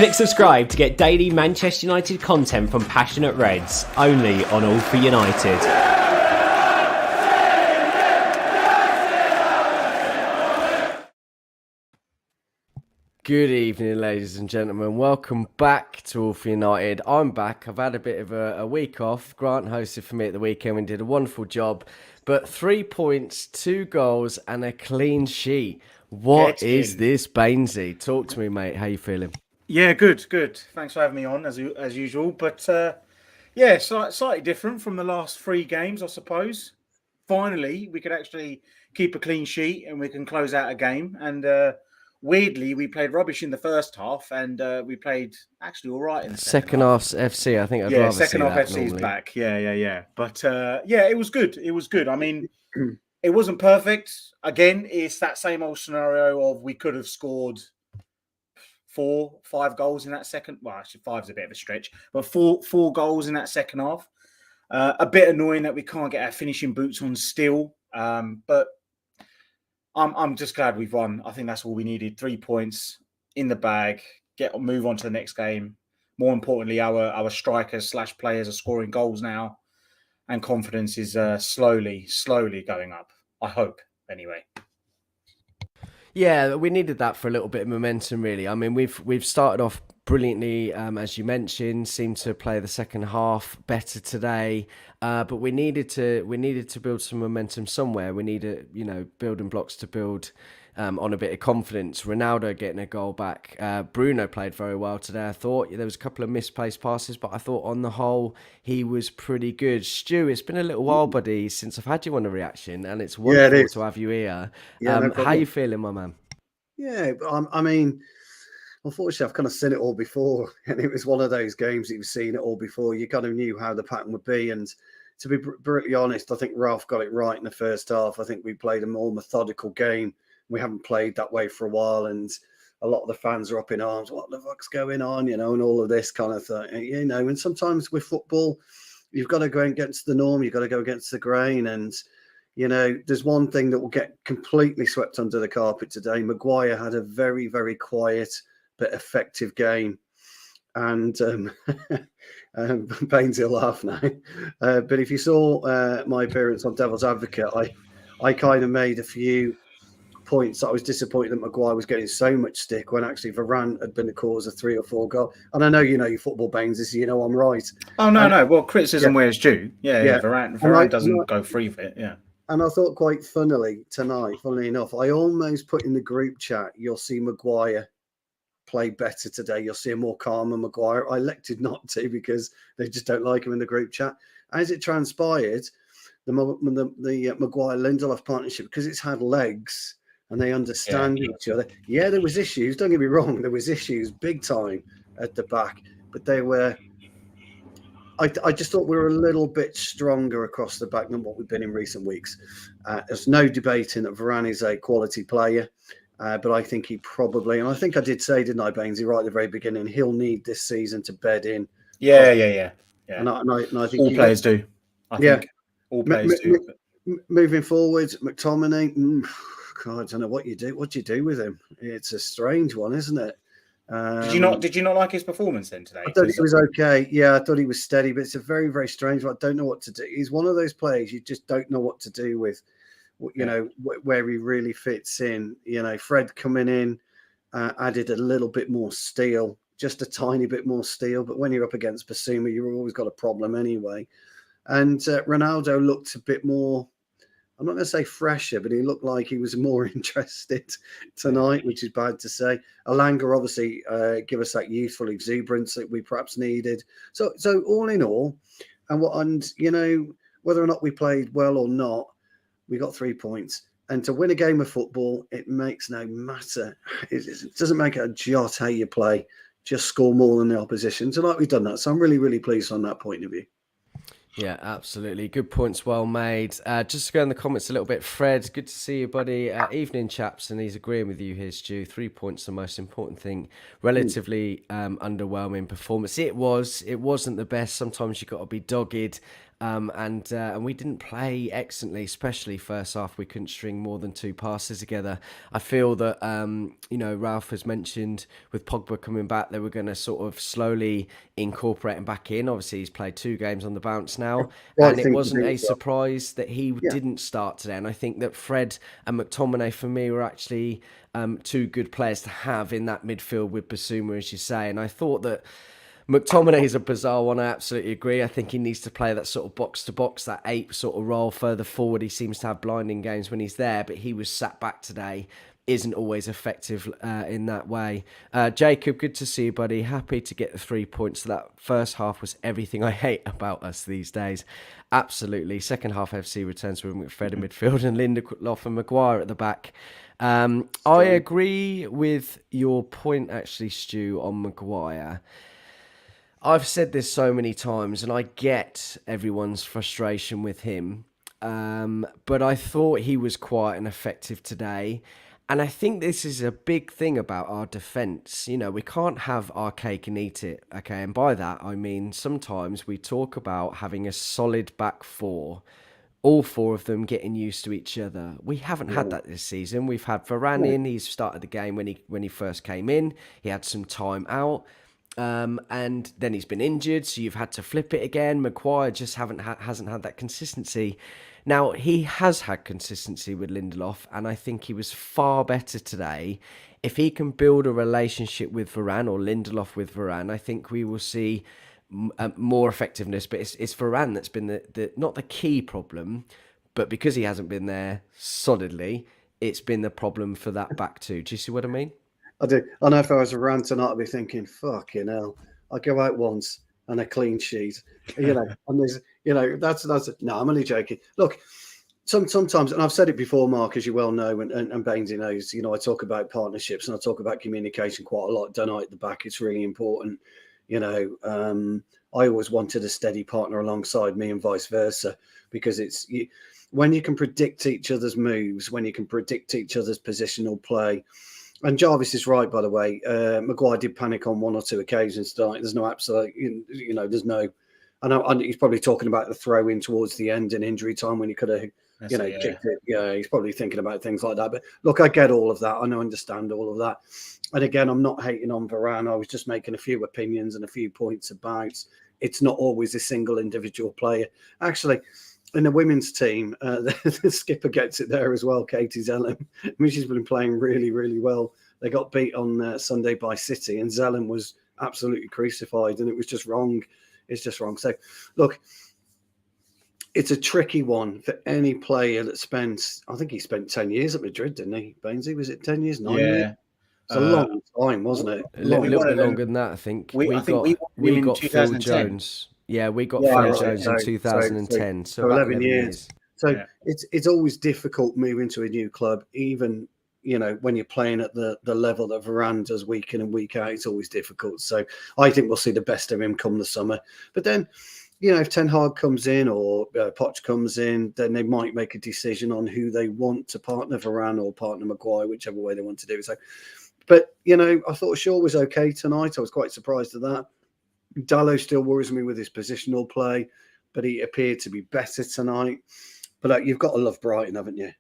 Click subscribe to get daily Manchester United content from passionate Reds, only on All for United. Good evening, ladies and gentlemen. Welcome back to All for United. I'm back. I've had a bit of a week off. Grant hosted for me at the weekend and did a wonderful job. But 3 points, 2 goals and a clean sheet. What is this, Bainesy? Talk to me, mate. How you feeling? Yeah, good. Thanks for having me on, as usual. But yeah, slightly different from the last 3 games, I suppose. Finally, we could actually keep a clean sheet and we can close out a game. And weirdly, we played rubbish in the first half, and we played actually all right in the second half. Second half FC, I think I'd rather see that. Second half FC normally. is back. Yeah. But yeah, it was good. I mean, it wasn't perfect. Again, it's that same old scenario of we could have scored 4-5 goals in that second. Well, actually, 5's a bit of a stretch, but four goals in that second half. A bit annoying that we can't get our finishing boots on still, but I'm just glad we've won. I think that's all we needed. 3 points in the bag. Move on to the next game. More importantly, our strikers / players are scoring goals now, and confidence is slowly going up. I hope, anyway. Yeah, we needed that for a little bit of momentum, really. I mean, we've started off brilliantly, as you mentioned. Seemed to play the second half better today, but we needed to build some momentum somewhere. We needed, building blocks to build on a bit of confidence. Ronaldo getting a goal back. Bruno played very well today. I thought there was a couple of misplaced passes, but I thought on the whole he was pretty good. Stu, it's been a little while, buddy, since I've had you on a reaction, and it's wonderful to have you here. Yeah, how you feeling, my man? Yeah, I mean, unfortunately, I've kind of seen it all before, and it was one of those games that you've seen it all before. You kind of knew how the pattern would be, and to be brutally honest, I think Ralph got it right in the first half. I think we played a more methodical game. We haven't played that way for a while, and a lot of the fans are up in arms. What the fuck's going on? And all of this kind of thing. And sometimes with football, you've got to go against the norm. You've got to go against the grain. And, there's one thing that will get completely swept under the carpet today. Maguire had a very, very quiet but effective game. And Baines will laugh now. But if you saw my appearance on Devil's Advocate, I kind of made a few points. I was disappointed that Maguire was getting so much stick when actually Varane had been the cause of 3 or 4 goals. And I know your football, Baines, so I'm right. Oh no. Well, criticism where it's due. Yeah. Varane doesn't go free for it. Yeah. And I thought quite funnily enough, I almost put in the group chat, you'll see Maguire play better today. You'll see a more calmer Maguire. I elected not to because they just don't like him in the group chat. As it transpired, the Maguire-Lindelof partnership, because it's had legs, and they understand each other. Yeah, there was issues. Don't get me wrong. There was issues big time at the back, but they were. I just thought we were a little bit stronger across the back than what we've been in recent weeks. There's no debating that Varane is a quality player, but I think he probably, and I think I did say, didn't I, Bainesy, right at the very beginning, he'll need this season to bed in. Yeah. And I think all players do. I think all players do. Moving forward, McTominay. God, I don't know what you do. What do you do with him? It's a strange one, isn't it? Did you not like his performance then today? I thought he was okay. Yeah, I thought he was steady, but it's a very, very strange one. I don't know what to do. He's one of those players you just don't know what to do with. Where he really fits in. Fred coming in added a little bit more steel, just a tiny bit more steel. But when you're up against Basuma, you've always got a problem anyway. And Ronaldo looked a bit more. I'm not going to say fresher, but he looked like he was more interested tonight, which is bad to say. Alanga obviously give us that youthful exuberance that we perhaps needed. So all in all, whether or not we played well or not, we got 3 points. And to win a game of football, it makes no matter. It doesn't make a jot how you play. Just score more than the opposition. Tonight we've done that. So I'm really, really pleased on that point of view. Yeah, absolutely. Good points, well made. Just to go in the comments a little bit, Fred, good to see you, buddy. Evening, chaps, and he's agreeing with you here, Stu. 3 points, the most important thing. Relatively underwhelming performance. It wasn't the best. Sometimes you've got to be dogged. And we didn't play excellently, especially first half. We couldn't string more than 2 passes together. I feel that, Ralph has mentioned with Pogba coming back, they were going to sort of slowly incorporate him back in. Obviously, he's played 2 games on the bounce now, Right and it thing to wasn't do a as well. surprise that he Yeah. didn't start today. And I think that Fred and McTominay, for me, were actually 2 good players to have in that midfield with Basuma, as you say. And I thought that McTominay is a bizarre one. I absolutely agree. I think he needs to play that sort of box to box, that 8 sort of role further forward. He seems to have blinding games when he's there, but he was sat back today. Isn't always effective in that way. Jacob, good to see you, buddy. Happy to get the 3 points. That first half was everything I hate about us these days. Absolutely. Second half FC returns with Fred in midfield and Lindelof and Maguire at the back. I agree with your point, actually, Stu, on Maguire. I've said this so many times, and I get everyone's frustration with him. But I thought he was quite an effective today. And I think this is a big thing about our defence. You know, we can't have our cake and eat it, okay? And by that, I mean sometimes we talk about having a solid back 4, all 4 of them getting used to each other. We haven't had that this season. We've had Varane in. He's started the game when he first came in. He had some time out. And then he's been injured, so you've had to flip it again. Maguire just hasn't had that consistency. Now, he has had consistency with Lindelof, and I think he was far better today. If he can build a relationship with Varane, or Lindelof with Varane, I think we will see more effectiveness. But it's Varane that's been the not the key problem, but because he hasn't been there solidly, it's been the problem for that back 2. Do you see what I mean? I do. I know if I was around tonight, I'd be thinking, fucking hell, I go out once and a clean sheet. And there's, that's no, I'm only joking. Look, sometimes, and I've said it before, Mark, as you well know, and Bainesy knows, I talk about partnerships and I talk about communication quite a lot, don't I, at the back? It's really important. I always wanted a steady partner alongside me and vice versa, because when you can predict each other's moves, when you can predict each other's positional play. And Jarvis is right, by the way. Maguire did panic on 1 or 2 occasions tonight. There's no absolute, there's no. I know he's probably talking about the throw in towards the end in injury time when he could have, kicked it. Yeah, he's probably thinking about things like that. But look, I get all of that. I understand all of that. And again, I'm not hating on Varane. I was just making a few opinions and a few points about it's not always a single individual player. Actually, in the women's team, the skipper gets it there as well, Katie Zellem. I mean, she's been playing really, really well. They got beat on Sunday by City, and Zellem was absolutely crucified, and it was just wrong. It's just wrong. So, look, it's a tricky one for any player that spends, I think he spent 10 years at Madrid, didn't he, Bainesy? Was it 10 years, 9 years? It's a long time, wasn't it? A little bit longer than that, I think. We got Phil Jones. Yeah, we got Phil Jones in 2010. So 11 years. So it's always difficult moving to a new club, even when you're playing at the level that Varane does week in and week out. It's always difficult. So I think we'll see the best of him come the summer. But then, if Ten Hag comes in or Poch comes in, then they might make a decision on who they want to partner Varane or partner Maguire, whichever way they want to do it. So, but I thought Shaw was okay tonight. I was quite surprised at that. Dallo still worries me with his positional play, but he appeared to be better tonight. But you've got to love Brighton, haven't you?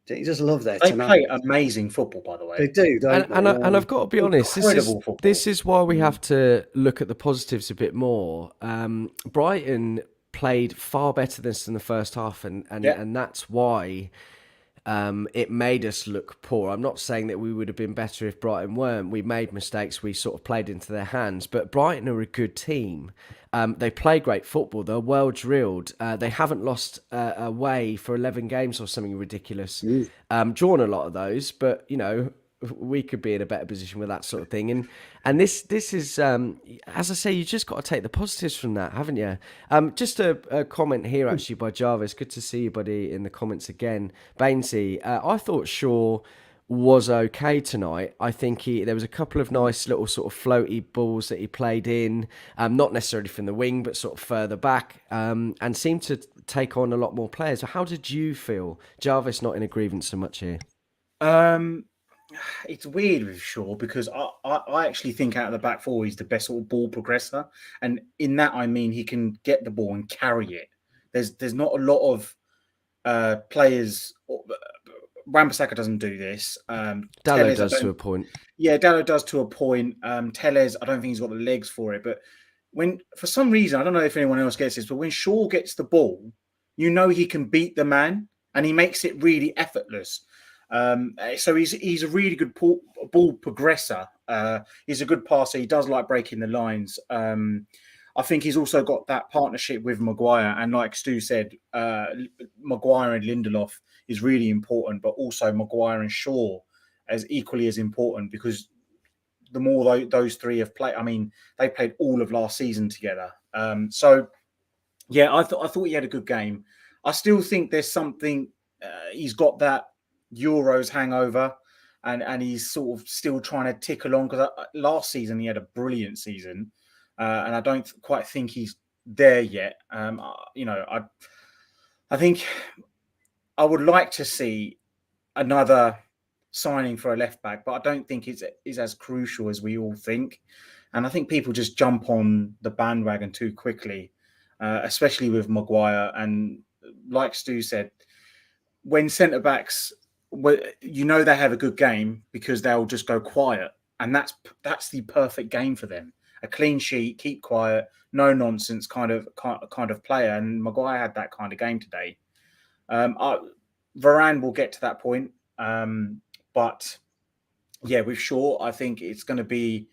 You just love their They play amazing football, by the way. They do, don't they? And I've got to be honest, this is why we have to look at the positives a bit more. Brighton played far better than us in the first half, and that's why it made us look poor. I'm not saying that we would have been better if Brighton weren't. We made mistakes. We sort of played into their hands. But Brighton are a good team. They play great football. They're well drilled. They haven't lost away for 11 games or something ridiculous. Drawn a lot of those, but we could be in a better position with that sort of thing. And this is, as I say, you just got to take the positives from that, haven't you? Just a comment here, actually, by Jarvis. Good to see you, buddy, in the comments again. Bainesy, I thought Shaw was okay tonight. I think there was a couple of nice little sort of floaty balls that he played in, not necessarily from the wing, but sort of further back, and seemed to take on a lot more players. So how did you feel? Jarvis not in agreement so much here. It's weird with Shaw because I actually think out of the back 4 he's the best sort of ball progressor, and in that I mean he can get the ball and carry it. There's not a lot of players. Wan-Bissaka doesn't do this. Dallo Tellez, does to a point. Yeah, Dallo does to a point. Tellez, I don't think he's got the legs for it. But when, for some reason, I don't know if anyone else gets this, but when Shaw gets the ball, you know he can beat the man, and he makes it really effortless. So he's a really good ball progressor. He's a good passer. He does like breaking the lines. I think he's also got that partnership with Maguire, and like Stu said, Maguire and Lindelof is really important, but also Maguire and Shaw as equally as important, because the more those three have played, I mean, they played all of last season together. So yeah, I thought he had a good game. I still think there's something. He's got that Euros hangover, and he's sort of still trying to tick along, because last season he had a brilliant season, and I don't quite think he's there yet. I think I would like to see another signing for a left back, but I don't think it's as crucial as we all think. And I think people just jump on the bandwagon too quickly, especially with Maguire. And like Stu said, when centre backs, you know, they have a good game because they'll just go quiet, and that's the perfect game for them. A clean sheet, keep quiet, no nonsense kind of player. And Maguire had that kind of game today. Varane will get to that point, but yeah, with Shaw, I think it's going to be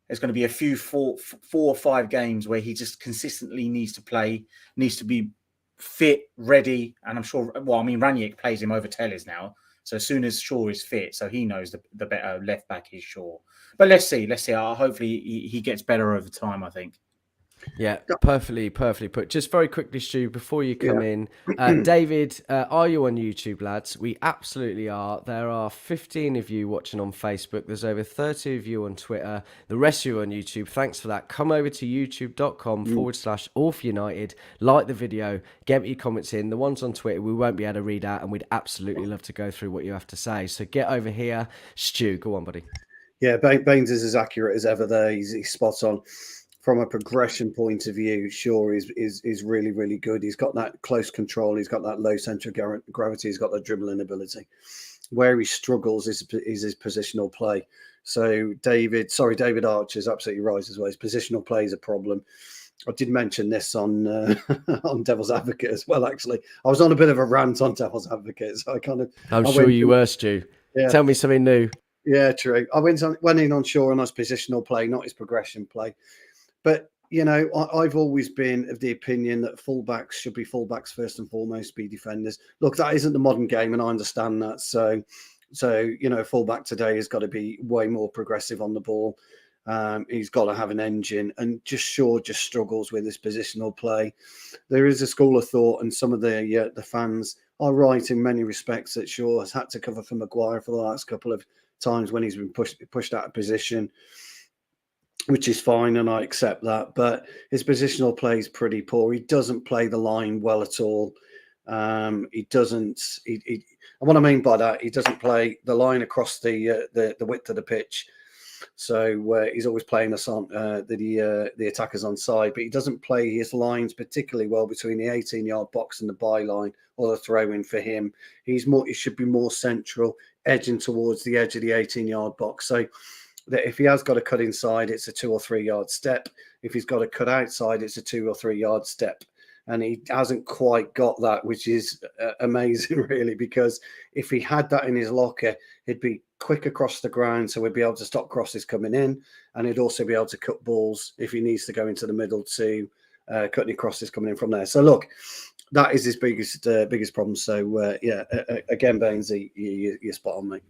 a few four or five games where he just consistently needs to play, needs to be fit, ready. And I'm sure, Ranić plays him over Tellez now. So as soon as Shaw is fit, so he knows the better left back is Shaw. But let's see. Hopefully he gets better over time, I think. Yeah, perfectly put. Just very quickly, Stu, before you come in, David, are you on YouTube, lads? We absolutely are. There are 15 of you watching on Facebook. There's over 30 of you on Twitter. The rest of you on YouTube. Thanks for that. Come over to youtube.com/AllForUnited. Like the video. Get your comments in. The ones on Twitter we won't be able to read out, and we'd absolutely love to go through what you have to say. So get over here. Stu, go on, buddy. Yeah, Baines is as accurate as ever there. He's spot on. From a progression point of view, Shaw is really, really good. He's got that close control. He's got that low centre of gravity. He's got that dribbling ability. Where he struggles is his positional play. So David Archer's absolutely right as well. His positional play is a problem. I did mention this on on Devil's Advocate as well, actually. I was on a bit of a rant on Devil's Advocate, so I'm sure you were, Stu. Yeah. Tell me something new. Yeah, true. I went in on Shaw on his positional play, not his progression play. But, you know, I've always been of the opinion that fullbacks should be fullbacks first and foremost, be defenders. Look, that isn't the modern game, and I understand that. So you know, fullback today has got to be way more progressive on the ball. He's got to have an engine, and Shaw just struggles with his positional play. There is a school of thought, and some of the fans are right in many respects, that Shaw has had to cover for Maguire for the last couple of times when he's been pushed out of position, which is fine, and I accept that. But his positional play is pretty poor. He doesn't play the line well at all. He doesn't. And what I mean by that, he doesn't play the line across the width of the pitch. So he's always playing us on the attackers on side, but he doesn't play his lines particularly well between the 18-yard box and the byline or the throw-in for him. He should be more central, edging towards the edge of the 18-yard box. So that if he has got to cut inside, it's a 2 or 3 yard step. If he's got to cut outside, it's a 2 or 3 yard step. And he hasn't quite got that, which is amazing, really, because if he had that in his locker, he'd be quick across the ground, so he'd be able to stop crosses coming in, and he'd also be able to cut balls if he needs to go into the middle to cut any crosses coming in from there. So look, that is his biggest problem. So again, Baines, you're spot on, mate.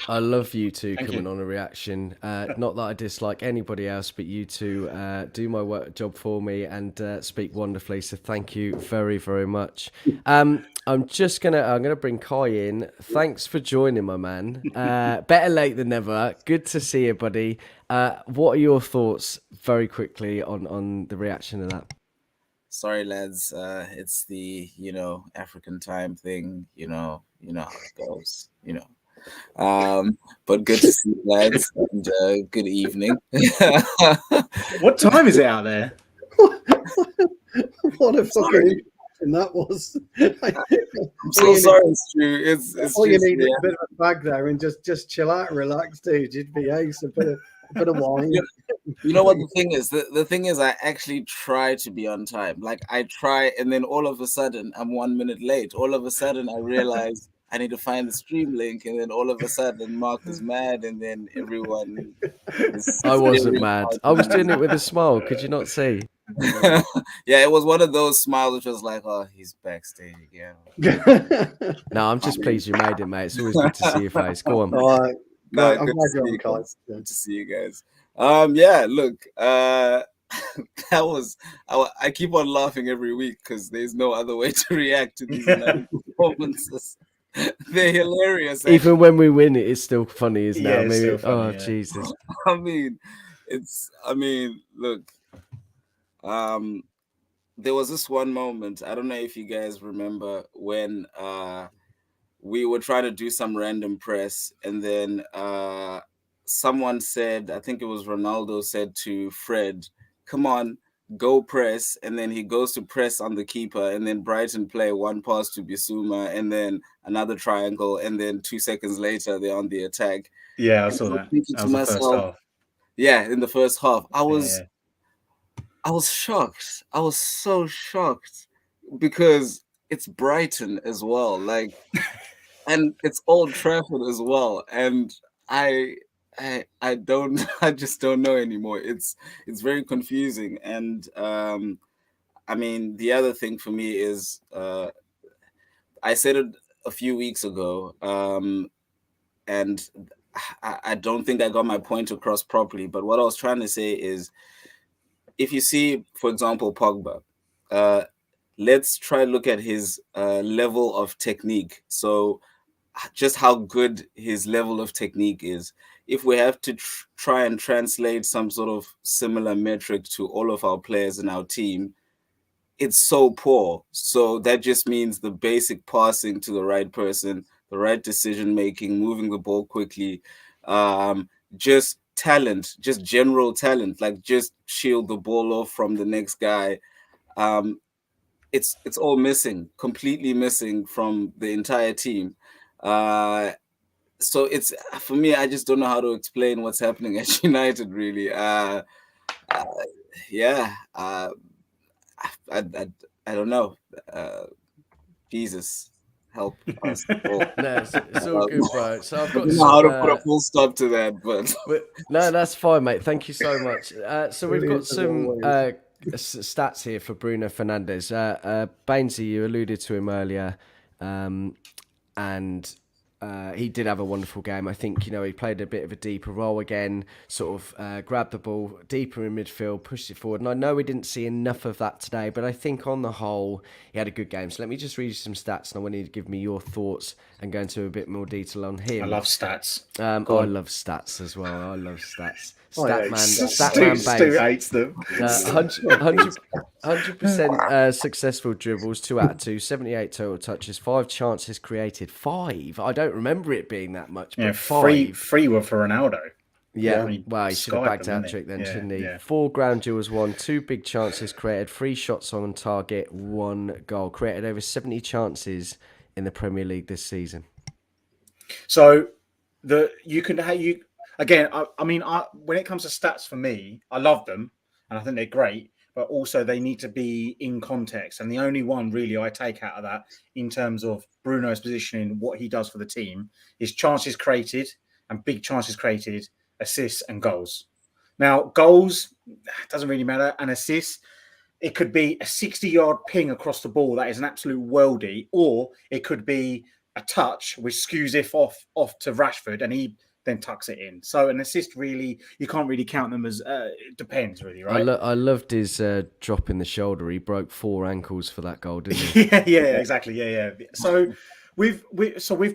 I love you two coming on a reaction. Not that I dislike anybody else, but you two do my job for me and speak wonderfully. So thank you very, very much. I'm gonna bring Kai in. Thanks for joining, my man. Better late than never. Good to see you, buddy. What are your thoughts, very quickly, on the reaction to that? Sorry, lads. It's the African time thing. You know how it goes. But good to see you, lads, and good evening. What time is it out there? What a fucking reaction that was. I'm so sorry, Stu. It's All you just, need is yeah. a bit of a bag there and just chill out, relax, dude. You'd be ace. A bit of wine. You know what the thing is? The thing is, I actually try to be on time. Like I try, and then all of a sudden, I'm 1 minute late. All of a sudden, I realize I need to find the stream link, and then all of a sudden, Mark is mad, and then everyone is. I wasn't staring mad. out. I was doing it with a smile. Could you not see? Yeah, it was one of those smiles which was like, oh, he's backstage again. No, I'm just pleased you made it, mate. It's always good to see your face. Go on. All right. Nah, I'm good glad to you're see on, you Kai. guys. Good to see you guys. Yeah, look, that was I keep on laughing every week because there's no other way to react to these performances. They're hilarious. Even when we win, it is still funny, isn't Yeah, it? it's Maybe. still funny, Oh, yeah. Jesus. I mean, look, there was this one moment. I don't know if you guys remember when we were trying to do some random press, and then someone said, I think it was Ronaldo, said to Fred, "Come on, go press." And then he goes to press on the keeper, and then Brighton play one pass to Bissouma, and then another triangle, and then 2 seconds later they're on the attack. Yeah, I And saw I'm that. thinking That to was the first myself, half. yeah, in the first half, I Yeah. was shocked. I was so shocked because it's Brighton as well, like, and it's Old Trafford as well, and I don't I just don't know anymore. It's very confusing, and I mean the other thing for me is I said it a few weeks ago, and I don't think I got my point across properly. But what I was trying to say is, if you see, for example, Pogba, let's try to look at his level of technique. So just how good his level of technique is. If we have to try and translate some sort of similar metric to all of our players in our team, it's so poor. So that just means the basic passing to the right person, the right decision making, moving the ball quickly, just talent, just general talent, like just shield the ball off from the next guy. It's all missing, completely missing from the entire team. So it's, for me, I just don't know how to explain what's happening at United, really. Yeah, I don't know. Jesus, help us all. No, it's all good, bro. So I've I got don't know how to some. put a full stop to that, but No, that's fine, mate. Thank you so much. So we've got Brilliant as some always. stats here for Bruno Fernandes. Bainesy, you alluded to him earlier, and he did have a wonderful game. I think, he played a bit of a deeper role again, sort of grabbed the ball deeper in midfield, pushed it forward. And I know we didn't see enough of that today, but I think on the whole, he had a good game. So let me just read you some stats, and I want you to give me your thoughts and go into a bit more detail on him. I love stats. I love stats as well. I love stats. Stu hates them. 100% successful dribbles, 2 out of 2, 78 total touches, 5 chances created. 5? I don't remember it being that much, but Yeah, 5. three were for Ronaldo. Yeah, He well, he should have skied bagged them, out trick then, didn't he? shouldn't he? Yeah. 4 ground duels won, 2 big chances created, 3 shots on target, 1 goal. Created over 70 chances in the Premier League this season. So again. I mean, when it comes to stats for me, I love them and I think they're great, but also they need to be in context. And the only one really I take out of that in terms of Bruno's positioning, what he does for the team, is chances created and big chances created, assists and goals. Now, goals doesn't really matter, and assists, it could be a 60-yard ping across the ball that is an absolute worldie, or it could be a touch which skews it off to Rashford and he then tucks it in. So an assist, really, you can't really count them as, it depends really, right? I loved his drop in the shoulder. He broke 4 ankles for that goal, didn't he? yeah, exactly. Yeah. So with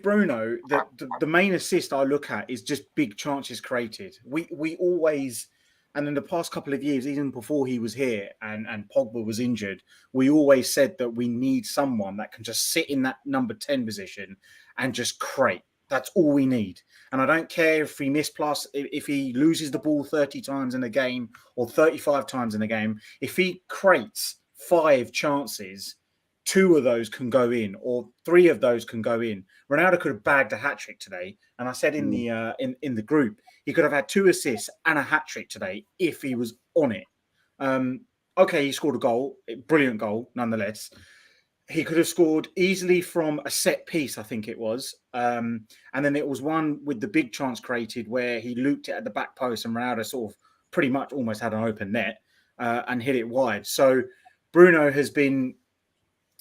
Bruno, the main assist I look at is just big chances created. We always, and in the past couple of years, even before he was here and Pogba was injured, we always said that we need someone that can just sit in that number 10 position and just create. That's all we need. And I don't care if if he loses the ball 30 times in a game or 35 times in a game. If he creates 5 chances, 2 of those can go in, or 3 of those can go in. Ronaldo could have bagged a hat trick today, and I said in the group he could have had 2 assists and a hat trick today if he was on it. Okay, he scored a goal, brilliant goal nonetheless. He could have scored easily from a set piece, I think it was, and then it was one with the big chance created where he looped it at the back post, and Ronaldo sort of pretty much almost had an open net and hit it wide. So Bruno has been.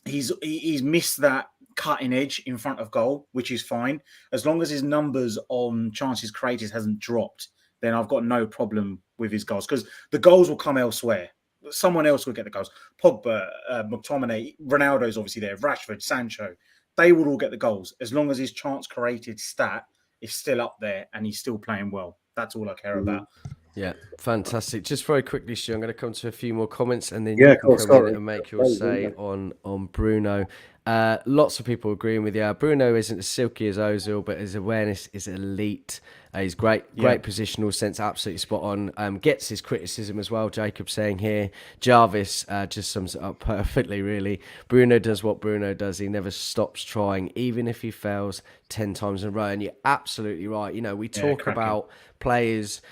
He's missed that cutting edge in front of goal, which is fine. As long as his numbers on chances created hasn't dropped, then I've got no problem with his goals, because the goals will come elsewhere. Someone else will get the goals. Pogba, McTominay, Ronaldo's obviously there, Rashford, Sancho. They will all get the goals as long as his chance created stat is still up there and he's still playing well. That's all I care about. Yeah, fantastic. Just very quickly, Stu, I'm going to come to a few more comments, and then you can come in and make your say on Bruno. Lots of people agreeing with you. Bruno isn't as silky as Ozil, but his awareness is elite. He's great positional sense, absolutely spot on. Gets his criticism as well, Jacob saying here. Jarvis just sums it up perfectly, really. Bruno does what Bruno does. He never stops trying, even if he fails 10 times in a row. And you're absolutely right. You know, we talk about players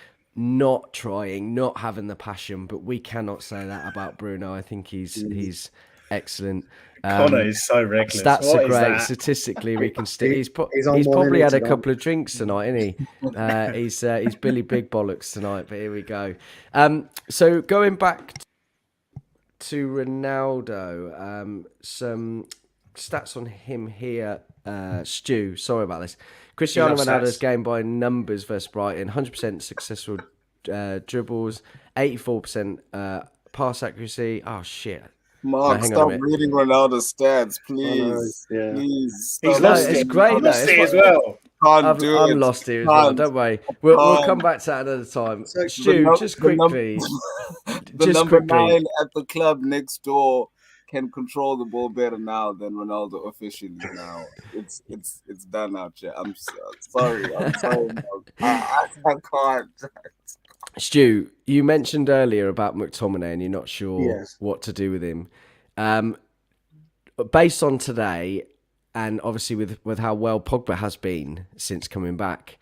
not trying, not having the passion, but we cannot say that about Bruno. I think he's excellent. Connor is so reckless. Stats are great. Statistically, we can still. He's probably had a couple of drinks tonight, isn't he? He's Billy Big Bollocks tonight. But here we go. So going back to Ronaldo, some stats on him here. Stu, sorry about this. Cristiano Ronaldo's game by numbers versus Brighton: 100% successful dribbles, 84% pass accuracy. Oh shit! Mark, stop reading Ronaldo's stats, please. Please. He's lost it. It's great. I'm lost it as well. I'm lost here as well. Don't worry. We'll come back to that another time. Stu, just quickly. The number 9 at the club next door can control the ball better now than Ronaldo officially now. It's done now, Chet. I'm sorry. I can't. Stu, you mentioned earlier about McTominay and you're not sure what to do with him. Based on today, and obviously with how well Pogba has been since coming back,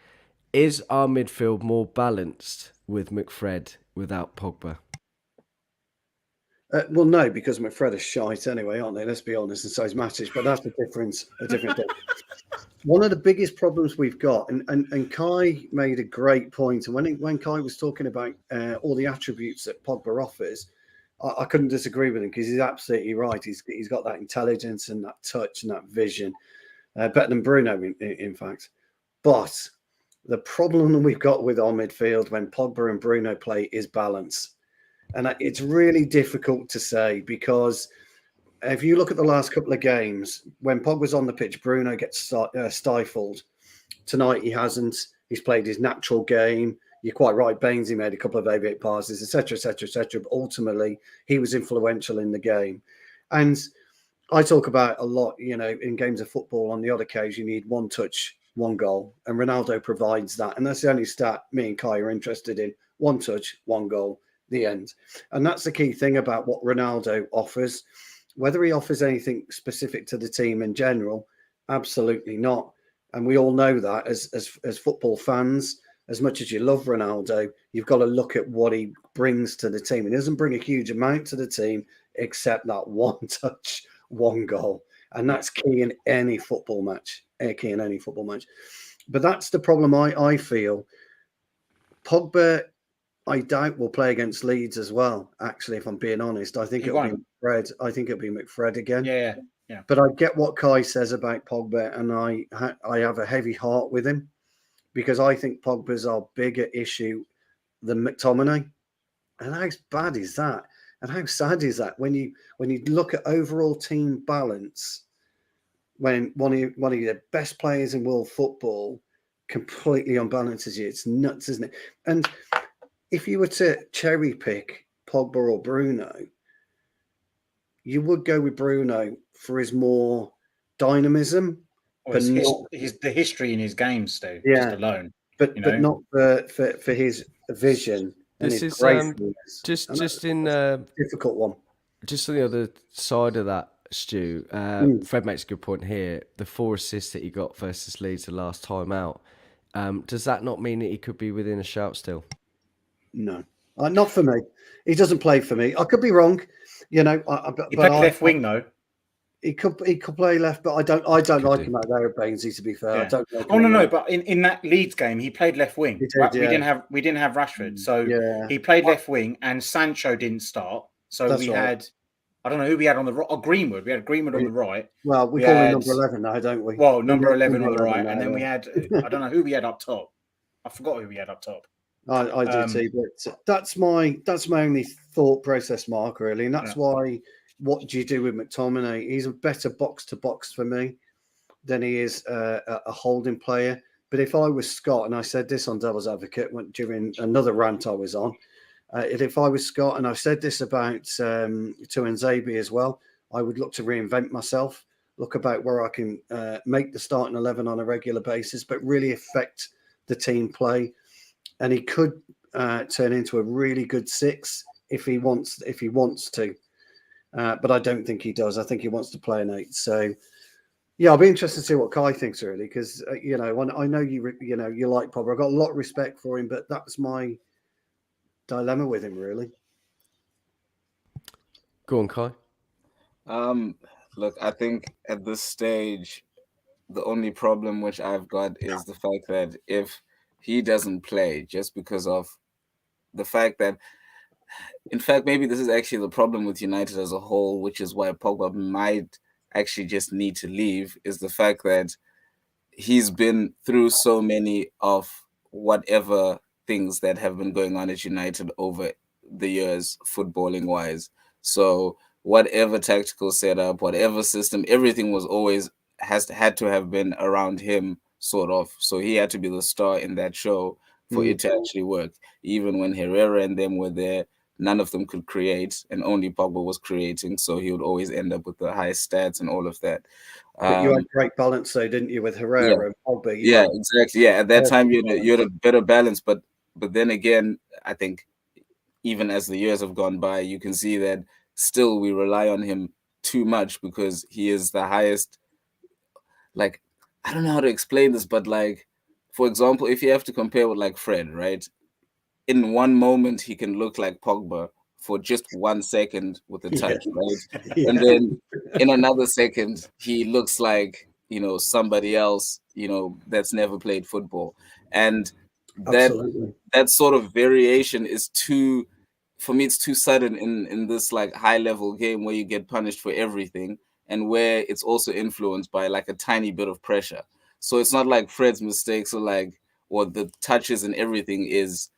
is our midfield more balanced with McFred without Pogba? Well, no, because McFred is shite anyway, aren't they? Let's be honest, and so is Matic. But that's a different thing. One of the biggest problems we've got, and Kai made a great point, and when Kai was talking about all the attributes that Pogba offers, I couldn't disagree with him, because he's absolutely right. He's got that intelligence and that touch and that vision, better than Bruno, in fact. But the problem that we've got with our midfield when Pogba and Bruno play is balance. And it's really difficult to say, because if you look at the last couple of games, when Pogba's on the pitch, Bruno gets stifled. Tonight he hasn't. He's played his natural game. You're quite right. Baines, he made a couple of aviate passes, etc., etc., etc. But ultimately, he was influential in the game. And I talk about a lot, in games of football, on the odd occasion, you need one touch, one goal. And Ronaldo provides that. And that's the only stat me and Kai are interested in. One touch, one goal. The end. And that's the key thing about what Ronaldo offers. Whether he offers anything specific to the team in general, absolutely not. And we all know that as football fans, as much as you love Ronaldo, you've got to look at what he brings to the team. He doesn't bring a huge amount to the team, except that one touch, one goal. And that's key in any football match. But that's the problem I feel. Pogba, I doubt we'll play against Leeds as well. Actually, if I'm being honest, I think it'll be McFred. I think it'll be McFred again. Yeah. But I get what Kai says about Pogba, and I have a heavy heart with him, because I think Pogba's our bigger issue than McTominay. And how bad is that? And how sad is that when you look at overall team balance, when one of the best players in world football completely unbalances you? It's nuts, isn't it? And if you were to cherry pick Pogba or Bruno, you would go with Bruno for his more dynamism, but the history in his game, Stu, just alone. But not for his vision. This is just in difficult one. Just on the other side of that, Stu. Fred makes a good point here. The 4 assists that he got versus Leeds the last time out. Does that not mean that he could be within a shout still? No, not for me. He doesn't play for me. I could be wrong, He played left wing though. He could play left, but I don't like him out there at Bainesy, to be fair. Yeah. I don't like Oh him no, but in that Leeds game he played left wing. He did, We didn't have Rashford, so he played left wing, and Sancho didn't start. So That's we right. had, I don't know who we had on the right. Oh, Greenwood. We had Greenwood on the right. Well, we call him number 11 now, don't we? Well, number 11 on the 11 right, now, and then we had, I don't know who we had up top. I forgot who we had up top. I do too, but that's my only thought process, Mark, really, and that's why. What do you do with McTominay? He's a better box to box for me than he is a holding player. But if I was Scott, and I said this on Devil's Advocate during another rant I was on, if I was Scott, and I've said this about to Nzabi as well, I would look to reinvent myself, look about where I can make the starting 11 on a regular basis, but really affect the team play. And he could turn into a really good 6 if he wants to. But I don't think he does. I think he wants to play an 8. So, yeah, I'll be interested to see what Kai thinks, really, because I know you like Pogba. I've got a lot of respect for him, but that's my dilemma with him, really. Go on, Kai. Look, I think at this stage, the only problem which I've got is the fact that if he doesn't play, just because of the fact that, in fact, maybe this is actually the problem with United as a whole, which is why Pogba might actually just need to leave, is the fact that he's been through so many of whatever things that have been going on at United over the years, footballing wise. So whatever tactical setup, whatever system, everything was always had to have been around him, sort of. So he had to be the star in that show for it to actually work. Even when Herrera and them were there, none of them could create, and only Pogba was creating. So he would always end up with the highest stats and all of that. But you had great balance, though, didn't you, with Herrera and Pogba? Yeah, exactly. Yeah, at that time you had a better balance, but then again, I think even as the years have gone by, you can see that still we rely on him too much because he is the highest. Like, I don't know how to explain this, but like, for example, if you have to compare with like Fred, right? In one moment he can look like Pogba for just 1 second with a touch, right? And then in another second he looks like, somebody else, that's never played football. And that sort of variation is too, for me, it's too sudden in this like high level game where you get punished for everything and where it's also influenced by like a tiny bit of pressure. So it's not like Fred's mistakes or the touches and everything is,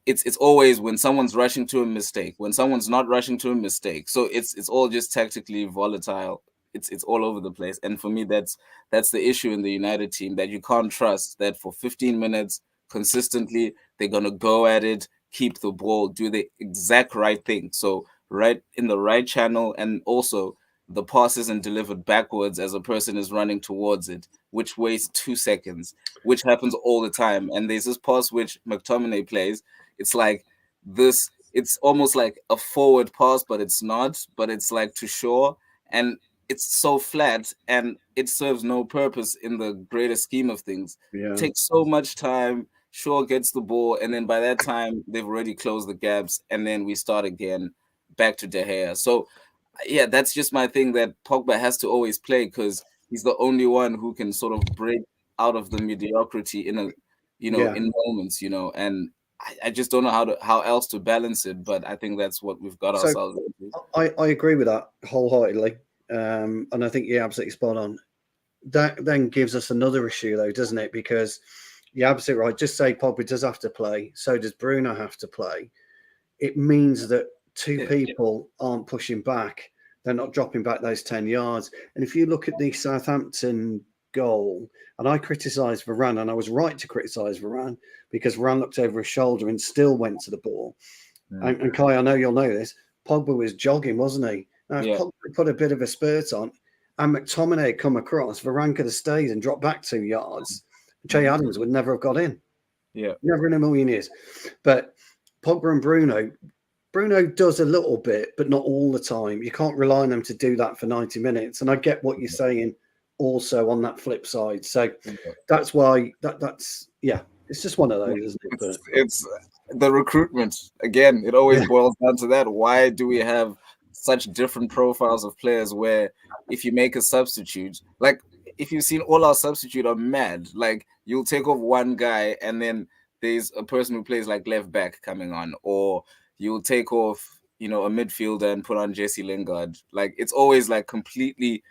it's always when someone's rushing to a mistake, when someone's not rushing to a mistake. So it's all just tactically volatile. It's all over the place. And for me, that's the issue in the United team, that you can't trust that for 15 minutes consistently, they're going to go at it, keep the ball, do the exact right thing. So right in the right channel, and also the pass isn't delivered backwards as a person is running towards it, which wastes 2 seconds, which happens all the time. And there's this pass which McTominay plays. It's like this, it's almost like a forward pass, but it's not, but it's like to Shaw. And it's so flat and it serves no purpose in the greater scheme of things. It takes so much time. Shaw gets the ball, and then by that time, they've already closed the gaps, and then we start again back to De Gea. So, yeah, that's just my thing, that Pogba has to always play because he's the only one who can sort of break out of the mediocrity in moments, and I just don't know how else to balance it, but I think that's what we've got ourselves into. I agree with that wholeheartedly, and I think you're absolutely spot on. That then gives us another issue, though, doesn't it? Because you're absolutely right. Just say Pogba does have to play, so does Bruno have to play. It means that two people aren't pushing back. They're not dropping back those 10 yards. And if you look at the Southampton goal, and I criticised Varane, and I was right to criticise Varane because Varane looked over his shoulder and still went to the ball. And Kai, I know you'll know this, Pogba was jogging, wasn't he? Now, if Pogba put a bit of a spurt on and McTominay had come across, Varane could have stayed and dropped back 2 yards. Che Adams would never have got in. Yeah. Never in a million years. But Pogba and Bruno, Bruno does a little bit, but not all the time. You can't rely on him to do that for 90 minutes. And I get what you're saying also on that flip side. So that's why that's it's just one of those, isn't it? But It's the recruitment again. It always boils down to that. Why do we have such different profiles of players? Where if you make a substitute, like if you've seen all our substitute are mad. Like you'll take off one guy and then there's a person who plays like left back coming on, or you'll take off, a midfielder and put on Jesse Lingard. Like it's always like completely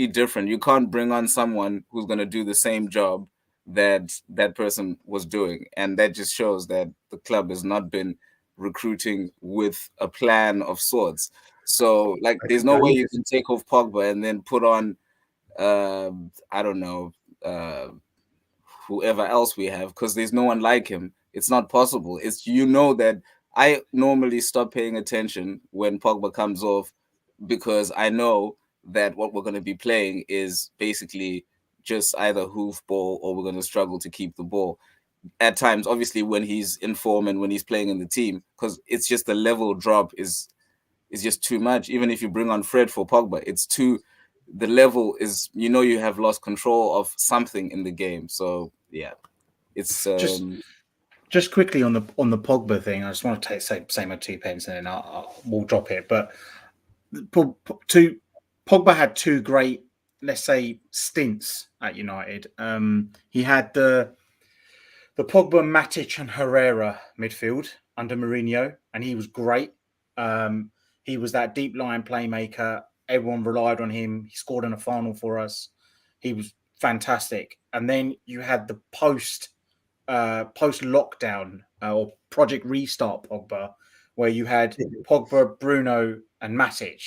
different. You can't bring on someone who's going to do the same job that person was doing, and that just shows that the club has not been recruiting with a plan of sorts. So like there's no way you can take off Pogba and then put on I don't know, whoever else we have, because there's no one like him. It's not possible. It's that I normally stop paying attention when Pogba comes off, because I know that what we're going to be playing is basically just either hoof ball or we're going to struggle to keep the ball. At times, obviously, when he's in form and when he's playing in the team, because it's just the level drop is just too much. Even if you bring on Fred for Pogba, the level is, you have lost control of something in the game. So yeah, it's just quickly on the Pogba thing. I just want to say my 2 pence and then we'll drop it. But Pogba had 2 great, let's say, stints at United. He had the Pogba, Matic and Herrera midfield under Mourinho, and he was great. He was that deep line playmaker. Everyone relied on him. He scored in a final for us. He was fantastic. And then you had the post lockdown or Project Restart Pogba, where you had Pogba, Bruno and Matic.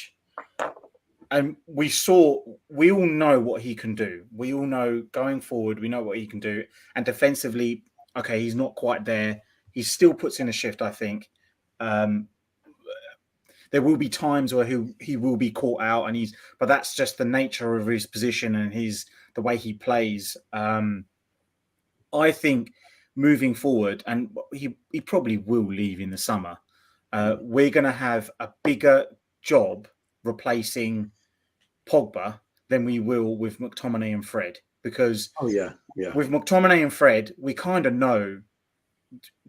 And we all know what he can do. We all know going forward, we know what he can do. And defensively, okay, he's not quite there. He still puts in a shift, I think. There will be times where he will be caught out, but that's just the nature of his position and the way he plays. I think moving forward, and he probably will leave in the summer, we're going to have a bigger job replacing Pogba than we will with McTominay and Fred, because with McTominay and Fred, we kind of know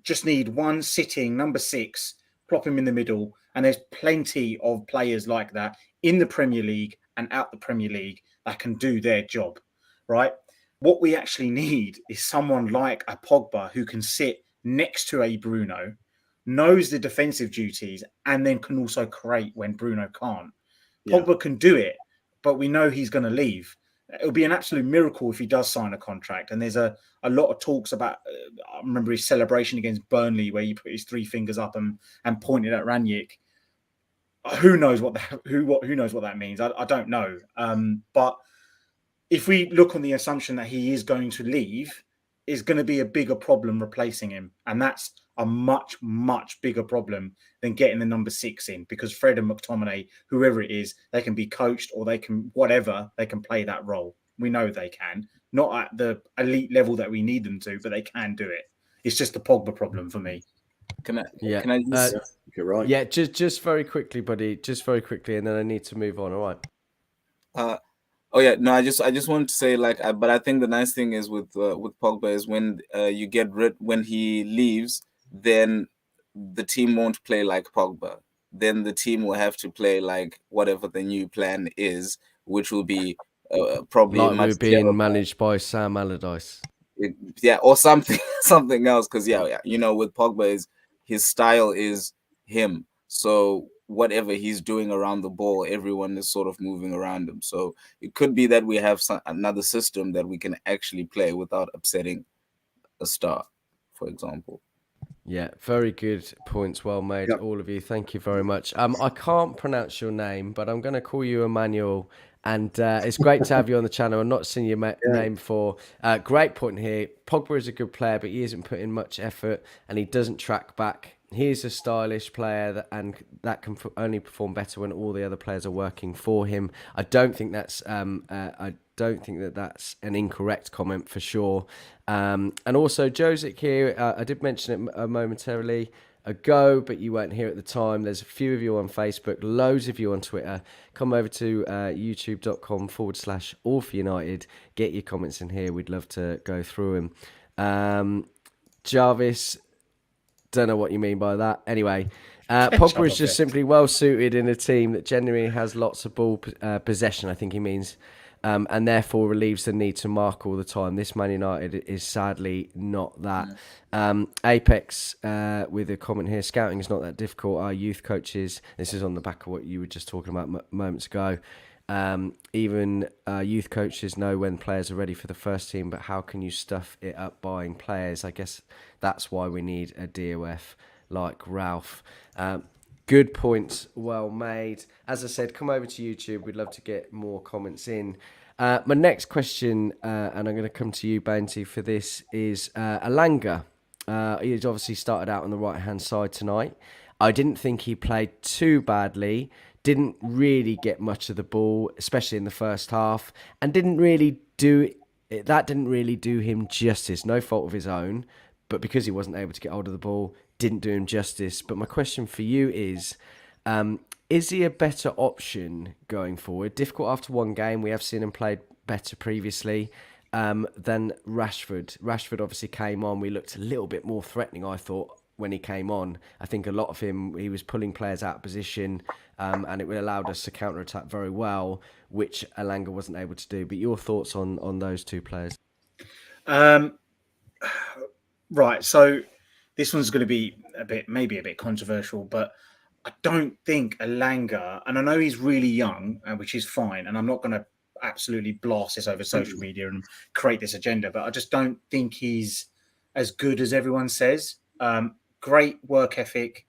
just need one sitting number 6, plop him in the middle, and there's plenty of players like that in the Premier League and out the Premier League that can do their job, right? What we actually need is someone like a Pogba who can sit next to a Bruno, knows the defensive duties, and then can also create when Bruno can't. Pogba can do it, but we know he's going to leave. It'll be an absolute miracle if he does sign a contract. And there's a lot of talks about, I remember his celebration against Burnley where he put his 3 fingers up and pointed at Ranić. Who knows what that means? I don't know. But if we look on the assumption that he is going to leave, is going to be a bigger problem replacing him. And that's a much, much bigger problem than getting the number 6 in, because Fred and McTominay, whoever it is, they can be coached or they can play that role. We know they can. Not at the elite level that we need them to, but they can do it. It's just the Pogba problem for me. Can I just... You're right. Yeah, just very quickly, buddy. Just very quickly, and then I need to move on. All right. I just wanted to say, but I think the nice thing is with Pogba is when when he leaves, then the team won't play like Pogba. Then the team will have to play like whatever the new plan is, which will be probably like we're being managed by Sam Allardyce. Or something else. Because with Pogba, his style is him. So whatever he's doing around the ball, everyone is sort of moving around him. So it could be that we have another system that we can actually play without upsetting a star, for example. Yeah, very good points. Well made, all of you. Thank you very much. I can't pronounce your name, but I'm going to call you Emmanuel. And it's great to have you on the channel. I've not seen your name before. Great point here. Pogba is a good player, but he isn't putting much effort and he doesn't track back. He's a stylish player that can only perform better when all the other players are working for him. I don't think that's that's an incorrect comment for sure. And also, Josic here, I did mention it momentarily. ago, but you weren't here at the time. There's a few of you on Facebook, loads of you on Twitter. Come over to youtube.com/allforunited. Get your comments in here. We'd love to go through them. Jarvis, don't know what you mean by that. Anyway, Pogba is just simply well suited in a team that genuinely has lots of ball possession, I think he means, and therefore relieves the need to mark all the time. This Man United is sadly not that. Apex with a comment here, scouting is not that difficult. Our youth coaches, this is on the back of what you were just talking about moments ago, even youth coaches know when players are ready for the first team, but how can you stuff it up buying players? I guess that's why we need a DOF like Ralph. Good points, well made. As I said, come over to YouTube. We'd love to get more comments in. My next question, and I'm going to come to you, Bounty, for this, is Alanga. He's obviously started out on the right-hand side tonight. I didn't think he played too badly. Didn't really get much of the ball, especially in the first half, and didn't really do him justice. No fault of his own, but because he wasn't able to get hold of the ball, didn't do him justice. But my question for you is he a better option going forward? Difficult after one game. We have seen him played better previously than Rashford. Rashford obviously came on. We looked a little bit more threatening, I thought, when he came on. I think a lot of he was pulling players out of position, and it allowed us to counter-attack very well, which Alanga wasn't able to do. But your thoughts on those two players? Right, so this one's going to be maybe a bit controversial, but I don't think Alanga, and I know he's really young, which is fine, and I'm not going to absolutely blast this over social media and create this agenda, but I just don't think he's as good as everyone says. Great work ethic,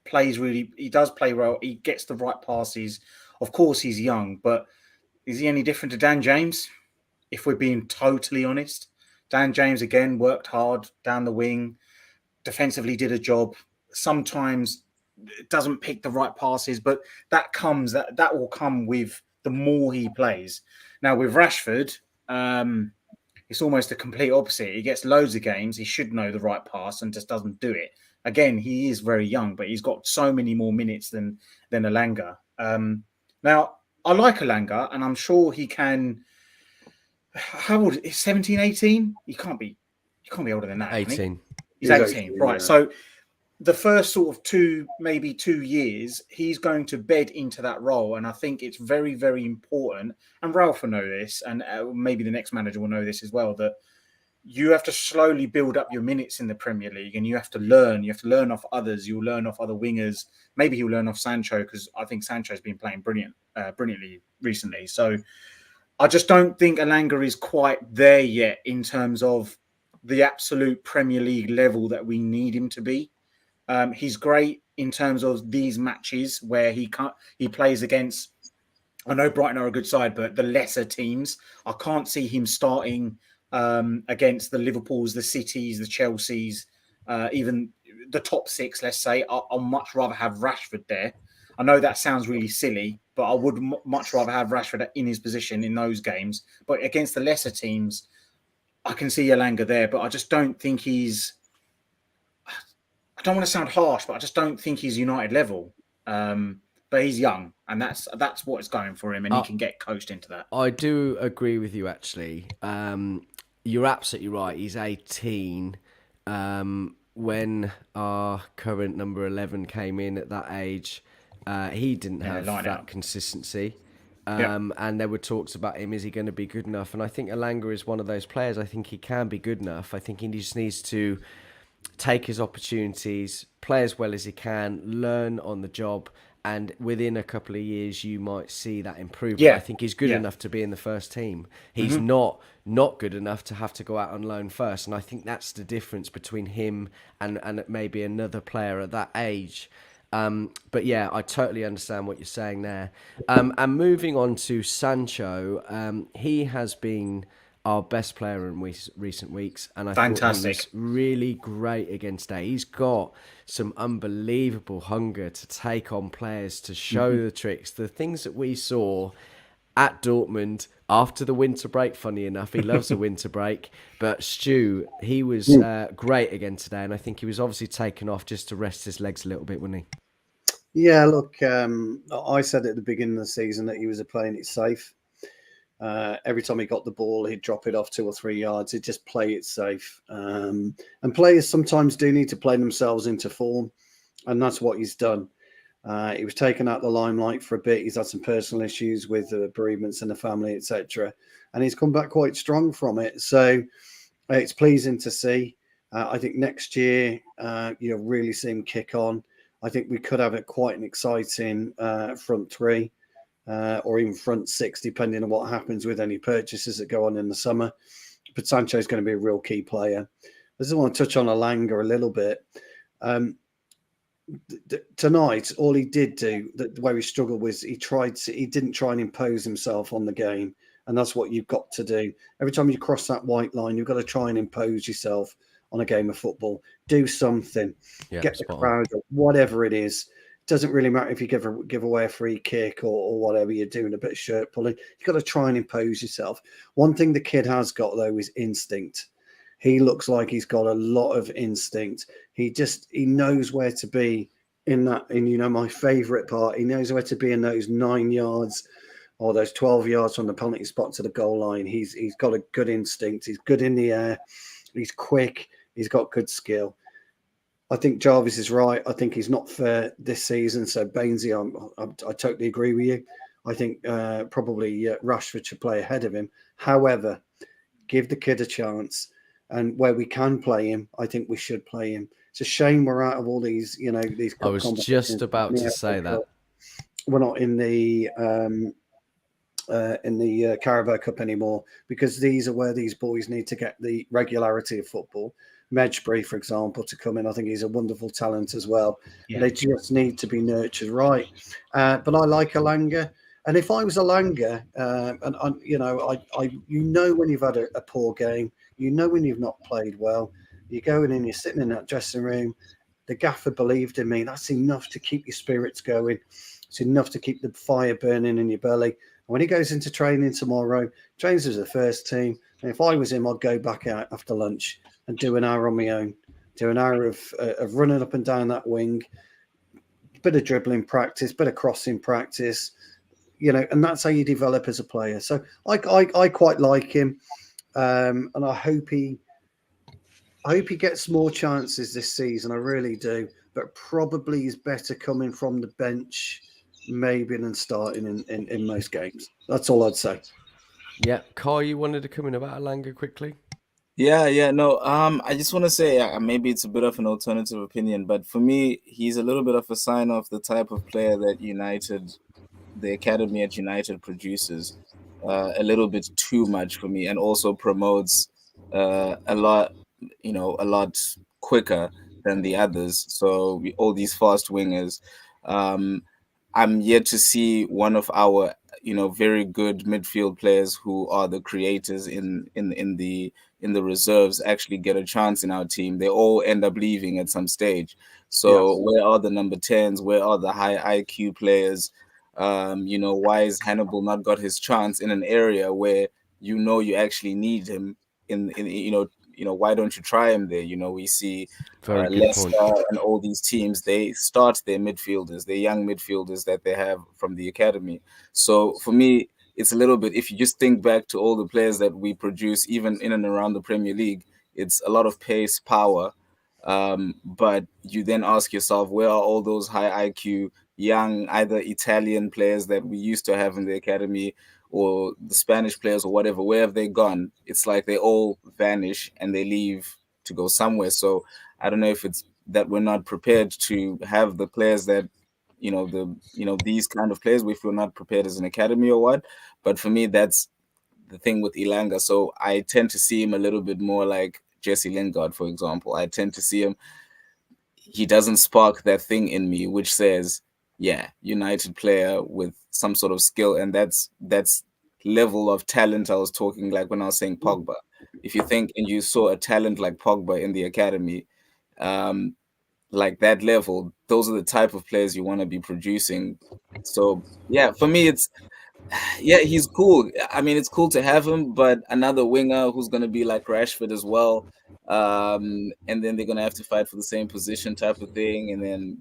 he does play well, he gets the right passes. Of course, he's young, but is he any different to Dan James? If we're being totally honest, Dan James, again, worked hard down the wing, defensively did a job. Sometimes doesn't pick the right passes, but that will come with the more he plays. Now, with Rashford, it's almost the complete opposite. He gets loads of games. He should know the right pass and just doesn't do it. Again, he is very young, but he's got so many more minutes than Alanga. Now, I like Alanga, and I'm sure he can. How old is 17, 18? He can't be older than that. 18. He's 18, right? Yeah. So the first sort of 2 years, he's going to bed into that role, and I think it's very, very important. And Ralph will know this, and maybe the next manager will know this as well, that you have to slowly build up your minutes in the Premier League, and you have to learn. You have to learn off others. You'll learn off other wingers. Maybe he'll learn off Sancho, because I think Sancho's been playing brilliantly recently. So I just don't think Alanga is quite there yet in terms of the absolute Premier League level that we need him to be. He's great in terms of these matches where he plays against, I know Brighton are a good side, but the lesser teams. I can't see him starting against the Liverpools, the Cities, the Chelseas, even the top 6, let's say. I'll much rather have Rashford there. I know that sounds really silly, but I would much rather have Rashford in his position in those games. But against the lesser teams, I can see Alanga there, but I just don't think he's... I don't want to sound harsh, but I just don't think he's United level. But he's young, and that's what's going for him, and he can get coached into that. I do agree with you, actually. You're absolutely right. He's 18. When our current number 11 came in at that age, he didn't have that consistency. And there were talks about him. Is he going to be good enough? And I think Alanga is one of those players. I think he can be good enough. I think he just needs to take his opportunities, play as well as he can, learn on the job, and within a couple of years you might see that improvement. Yeah. I think he's good enough to be in the first team. He's not good enough to have to go out on loan first, and I think that's the difference between him and maybe another player at that age. But yeah, I totally understand what you're saying there. And moving on to Sancho, he has been our best player in recent weeks, and I thought he was really great against A. He's got some unbelievable hunger to take on players, to show the tricks, the things that we saw at Dortmund after the winter break. Funny enough, he loves a winter break. But Stu, he was great again today, and I think he was obviously taken off just to rest his legs a little bit, wasn't he? Yeah, look, I said at the beginning of the season that he was playing it safe. Every time he got the ball, he'd drop it off 2 or 3 yards. He'd just play it safe. And players sometimes do need to play themselves into form, and that's what he's done. He was taken out the limelight for a bit. He's had some personal issues with bereavements in the family, etc., and he's come back quite strong from it. So it's pleasing to see. I think next year you'll really see him kick on. I think we could have quite an exciting front three. Or even front six, depending on what happens with any purchases that go on in the summer. But Sancho is going to be a real key player. I just want to touch on Alanga a little bit. Tonight, all he did do, where he struggled, was he didn't try and impose himself on the game. And that's what you've got to do. Every time you cross that white line, you've got to try and impose yourself on a game of football. Do something. Get the crowd up, whatever it is. Doesn't really matter if you give away a free kick or whatever you're doing, a bit of shirt pulling. You've got to try and impose yourself. One thing the kid has got, though, is instinct. He looks like he's got a lot of instinct. He knows where to be in my favourite part. He knows where to be in those 9 yards or those 12 yards from the penalty spot to the goal line. He's got a good instinct. He's good in the air. He's quick. He's got good skill. I think Jarvis is right. I think he's not fair this season. So Bainesy, I totally agree with you. I think probably Rashford should play ahead of him. However, give the kid a chance, and where we can play him, I think we should play him. It's a shame we're out of all these, these. I was just about to say that we're not in the Carabao Cup anymore, because these are where these boys need to get the regularity of football. Medjbury, for example, to come in. I think he's a wonderful talent as well. Yeah. They just need to be nurtured right. But I like Alanga. And if I was Alanga, when you've had a poor game, when you've not played well, you're going in, you're sitting in that dressing room. The gaffer believed in me. That's enough to keep your spirits going. It's enough to keep the fire burning in your belly. And when he goes into training tomorrow, trains as the first team. And if I was him, I'd go back out after lunch and do an hour on my own, do an hour of running up and down that wing, bit of dribbling practice, bit of crossing practice, and that's how you develop as a player. So I quite like him, and I hope he gets more chances this season. I really do, but probably is better coming from the bench, maybe, than starting in most games. That's all I'd say. Yeah, Carl, you wanted to come in about Alanga quickly? Yeah, no. I just want to say, maybe it's a bit of an alternative opinion, but for me, he's a little bit of a sign of the type of player that the academy at United produces a little bit too much for me, and also promotes a lot quicker than the others. So all these fast wingers. I'm yet to see one of our very good midfield players who are the creators in the reserves actually get a chance in our team. They all end up leaving at some stage. So yes. Where are the number 10s? Where are the high IQ players? Why is Hannibal not got his chance in an area where you actually need him why don't you try him there? We see Leicester and all these teams, they start their midfielders, their young midfielders that they have from the academy. So for me, it's a little bit, if you just think back to all the players that we produce, even in and around the Premier League, it's a lot of pace, power. But you then ask yourself, where are all those high IQ, young, either Italian players that we used to have in the academy, or the Spanish players or whatever? Where have they gone? It's like they all vanish and they leave to go somewhere. So I don't know if it's that we're not prepared to have the players that, these kind of players, if we're not prepared as an academy or what. But for me, that's the thing with Elanga. So I tend to see him a little bit more like Jesse Lingard, for example. I tend to see him, he doesn't spark that thing in me, which says, yeah, United player with some sort of skill. And that's level of talent I was talking, like when I was saying Pogba. If you think and you saw a talent like Pogba in the academy, like that level, those are the type of players you want to be producing. So yeah, for me, Yeah, he's cool. I mean, it's cool to have him, but another winger who's going to be like Rashford as well. And then they're going to have to fight for the same position type of thing. And then,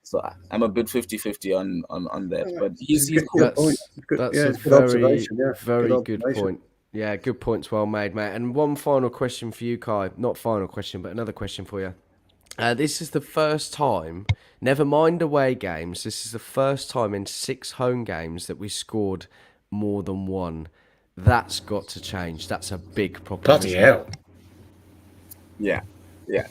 so I'm a bit 50-50 on that, but he's cool. Good point. Good, That's yeah, a it's a good very, observation. Yeah, very good observation. point. Yeah, good points, well made, mate. And one final question for you, Kai. Not final question, but another question for you. This is the first time, never mind away games, this is the first time in 6 home games that we scored more than one. That's got to change. That's a big problem. Bloody isn't it? hell. Yeah, yeah.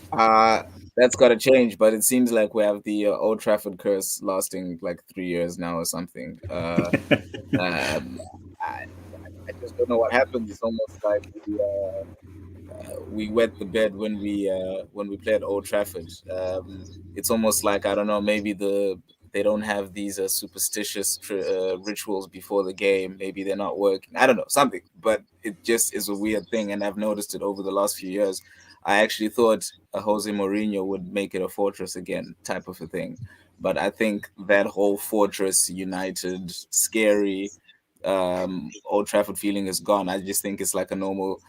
That's got to change, but it seems like we have the Old Trafford curse lasting like 3 years now or something. I, I just don't know what happens. It's almost like we wet the bed when we play at Old Trafford. It's almost like, I don't know, maybe they don't have these superstitious rituals before the game. Maybe they're not working. I don't know, something. But it just is a weird thing, and I've noticed it over the last few years. I actually thought Jose Mourinho would make it a fortress again, type of a thing. But I think that whole fortress, United, scary, Old Trafford feeling is gone. I just think it's like a normal.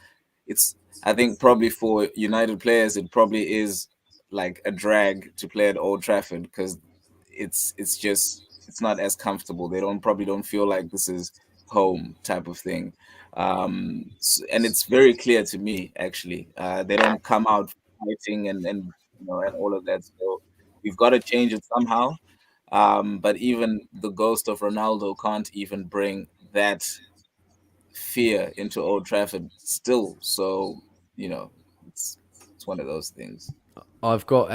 I think probably for United players, it probably is like a drag to play at Old Trafford because it's not as comfortable. They probably don't feel like this is home type of thing. And it's very clear to me actually. They don't come out fighting and all of that. So we've got to change it somehow. But even the ghost of Ronaldo can't even bring that fear into Old Trafford still. So, it's one of those things. I've got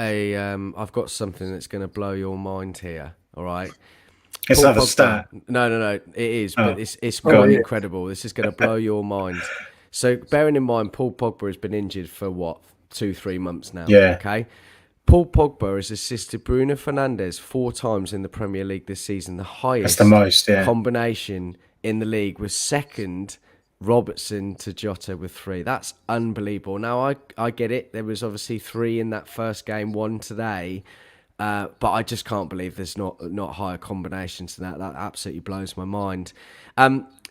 something that's going to blow your mind here. All right. It's Paul not a Pogba. stat. No. It is, Oh. but it's Go on. quite incredible. This is going to blow your mind. So, bearing in mind, Paul Pogba has been injured for what, 2-3 months now. Yeah. Okay. Paul Pogba has assisted Bruno Fernandes 4 times in the Premier League this season. The highest That's the most, yeah. combination in the league was second Robertson to Jota with 3. That's unbelievable. Now, I get it. There was obviously 3 in that first game, 1 today. But I just can't believe there's not higher combinations than that. That absolutely blows my mind.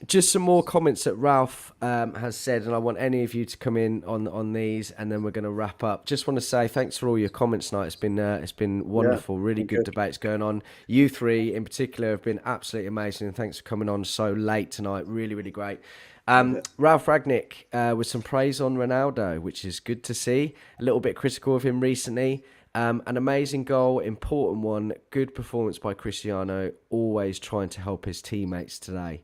Just some more comments that Ralph has said, and I want any of you to come in on these, and then we're going to wrap up. Just want to say thanks for all your comments tonight. It's been wonderful, really good debates going on. You 3 in particular have been absolutely amazing, and thanks for coming on so late tonight. Really, really great. Ralph Ragnick with some praise on Ronaldo, which is good to see. A little bit critical of him recently. An amazing goal, important one, good performance by Cristiano, always trying to help his teammates today.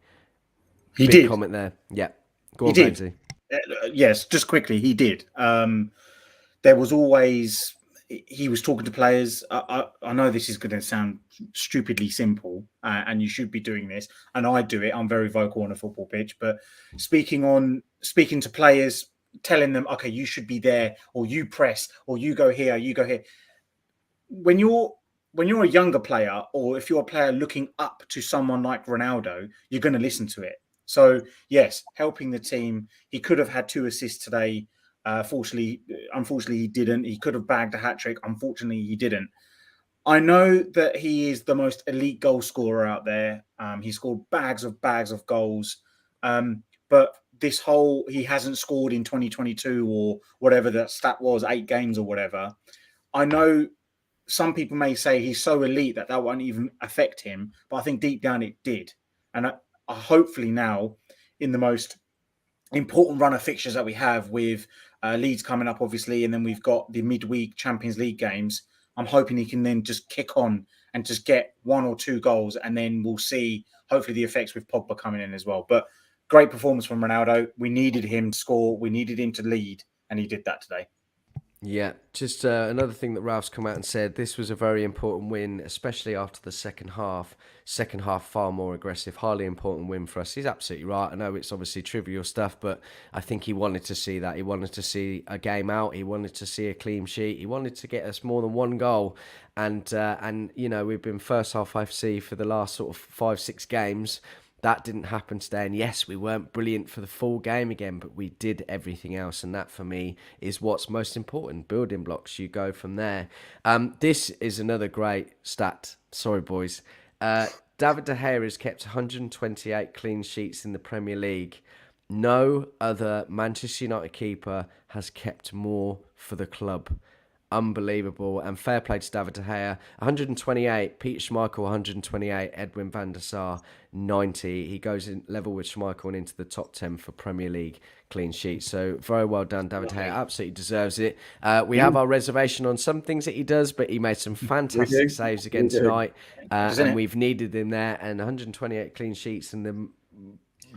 He Big did. comment there. Yeah. Go He on, did. Benzi. Yes, just quickly, he did. There was always, he was talking to players. I know this is going to sound stupidly simple, and you should be doing this, and I do it. I'm very vocal on a football pitch, but speaking to players, telling them, okay, you should be there, or you press, or you go here, you go here. When you're a younger player, or if you're a player looking up to someone like Ronaldo, you're going to listen to it. So yes, helping the team. He could have had 2 assists today. Unfortunately, he didn't. He could have bagged a hat trick. Unfortunately, he didn't. I know that he is the most elite goal scorer out there. He scored bags of goals. But he hasn't scored in 2022 or whatever that stat was, 8 games or whatever. I know some people may say he's so elite that won't even affect him, but I think deep down it did. And I hopefully now, in the most important run of fixtures that we have with Leeds coming up, obviously, and then we've got the midweek Champions League games, I'm hoping he can then just kick on and just get 1 or 2 goals, and then we'll see, hopefully, the effects with Pogba coming in as well. But great performance from Ronaldo. We needed him to score. We needed him to lead, and he did that today. Yeah, just another thing that Ralph's come out and said, this was a very important win, especially after the second half. Second half far more aggressive, highly important win for us. He's absolutely right. I know it's obviously trivial stuff, but I think he wanted to see that. He wanted to see a game out. He wanted to see a clean sheet. He wanted to get us more than 1 goal. And we've been first half FC for the last sort of 5-6 games. That didn't happen today, and yes, we weren't brilliant for the full game again, but we did everything else, and that for me is what's most important. Building blocks, you go from there. This is another great stat. Sorry, boys. David De Gea has kept 128 clean sheets in the Premier League. No other Manchester United keeper has kept more for the club. Unbelievable. And fair play to David De Gea. 128, Peter Schmeichel 128, Edwin van der Sar 90. He goes in level with Schmeichel and into the top 10 for Premier League clean sheets. So very well done, David De Gea. Absolutely deserves it. We have our reservation on some things that he does, but he made some fantastic saves again tonight. And we've needed him there. And 128 clean sheets and the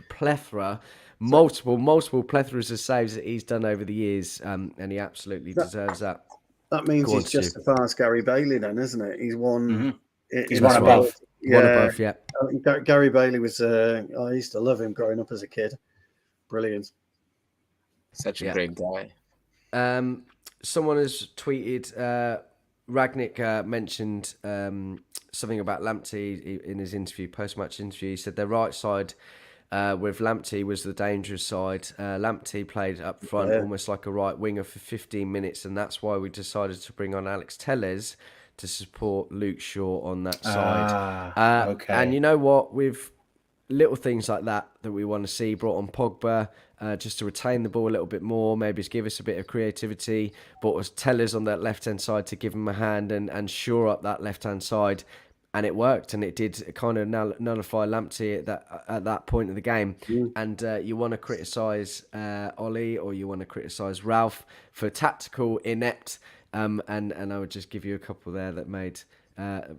plethora, multiple plethoras of saves that he's done over the years. And he absolutely deserves that. That means he's just as far as Gary Bailey, then, isn't it? He's one. He's one above. Yeah, one above. Yeah. I think Gary Bailey was. I used to love him growing up as a kid. Brilliant. Such a great guy. Someone has tweeted. Ragnick mentioned something about Lamptey in his interview, post-match interview. He said their right side. With Lamptey was the dangerous side. Lamptey played up front almost like a right winger for 15 minutes, and that's why we decided to bring on Alex Telles to support Luke Shaw on that side. Okay. And you know what? With little things like that we want to see, brought on Pogba just to retain the ball a little bit more, maybe to give us a bit of creativity. Brought us Telles on that left-hand side to give him a hand and shore up that left-hand side. And it worked, and it did kind of nullify Lamptey at that point of the game. And you want to criticise Ollie, or you want to criticise Ralph for tactical inept. And I would just give you a couple there that made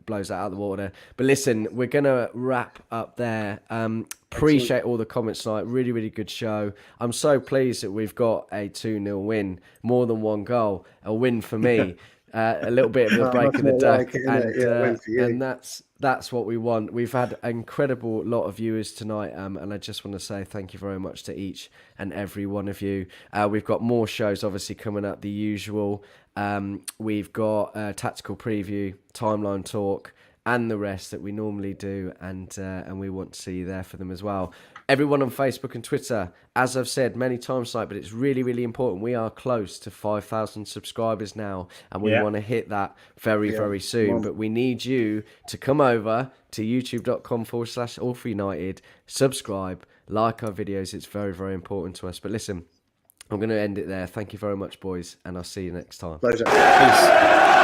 blows that out of the water. But listen, we're gonna wrap up there. Appreciate all the comments tonight. Really, really good show. I'm so pleased that we've got a 2-0 win, more than one goal, a win for me. A little bit of a break of the duck, and that's what we want. We've had an incredible lot of viewers tonight, and I just want to say thank you very much to each and every one of you. We've got more shows obviously coming up, the usual. We've got a tactical preview, timeline talk, and the rest that we normally do, and we want to see you there for them as well. Everyone on Facebook and Twitter, as I've said many times tonight, but it's really, really important. We are close to 5,000 subscribers now, and we want to hit that very, very soon. But we need you to come over to youtube.com/AllForUnited, subscribe, like our videos. It's very, very important to us. But listen, I'm going to end it there. Thank you very much, boys, and I'll see you next time. Pleasure. Peace.